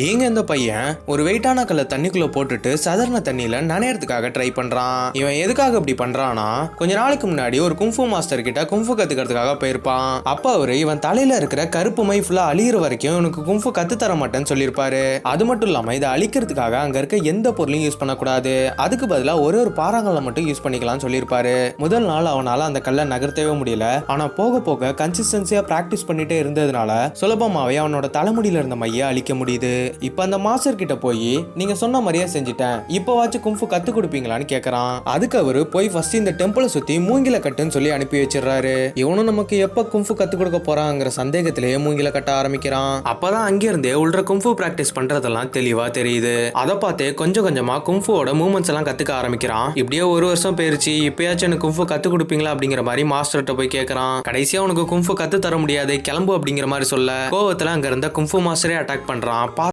ஏங்க இந்த பையன் ஒரு வெயிட்டான கல்லை தண்ணிக்குள்ள போட்டுட்டு சாதாரண தண்ணியில நனையறதுக்காக ட்ரை பண்றான். இவன் எதுக்காக இப்படி பண்றானா, கொஞ்ச நாளைக்கு முன்னாடி ஒரு குங்ஃபு மாஸ்டர் கிட்ட குங்ஃபு கத்துக்கிறதுக்காக போயிருப்பான். அப்ப அவரு இவன் தலையில இருக்கிற கருப்பு மை ஃபுல்லா அழியிற வரைக்கும் இவனுக்கு குங்ஃபு கத்து தர மாட்டேன்னு சொல்லியிருப்பாரு. அது மட்டும் இல்லாம இதை அழிக்கிறதுக்காக அங்க இருக்க எந்த பொருளையும் யூஸ் பண்ணக்கூடாது, அதுக்கு பதிலா ஒரு பாறாங்கல்ல மட்டும் யூஸ் பண்ணிக்கலாம்னு சொல்லியிருப்பாரு. முதல் நாள் அவனால அந்த கல்லை நகர்த்தவே முடியல. ஆனா போக போக கன்சிஸ்டன்சியா பிராக்டிஸ் பண்ணிட்டே இருந்ததுனால சுலபமாவே அவனோட தலைமுடியில இருந்த மைய அழிக்க முடியுது. இப்ப அந்த மாஸ்டர் கிட்ட போய் நீங்க சொன்ன மாதிரியே செஞ்சுட்டேன், இப்பவாச்சும் குங்ஃபு கத்து கொடுப்பீங்களான்னு கேக்குறான். அதுக்கு அவரு போய் ஃபர்ஸ்ட் இந்த டெம்பிளை சுத்தி மூங்கில கட்டுன்னு சொல்லி அனுப்பி வச்சிடறாரு. இவனும் நமக்கு எப்ப குங்ஃபு கத்து கொடுக்க போறாங்கிற சந்தேகத்திலேயே மூங்கில கட்ட ஆரம்பிக்கிறான். அப்பதான் அங்கிருந்தே உள்ள குங்ஃபு பிராக்டிஸ் பண்றதெல்லாம் தெளிவா தெரியுது. அதை பார்த்தே கொஞ்சம் கொஞ்சமா குங்ஃபுவோட மூவ்மெண்ட்ஸ் எல்லாம் கத்துக்க ஆரம்பிக்கிறான். இப்படியே ஒரு வருஷம் போயிருச்சு. இப்பயாச்சும் எனக்கு குங்ஃபு கத்து கொடுப்பீங்களா அப்படிங்கிற மாதிரி மாஸ்டர்கிட்ட போய் கேட்கறான். கடைசியா உனக்கு குங்ஃபு கத்து தர முடியாது, கிளம்பு அப்படிங்கிற மாதிரி சொல்ல கோவத்துல அங்க இருந்த குங்ஃபு மாஸ்டரே அட்டாக் பண்றான்.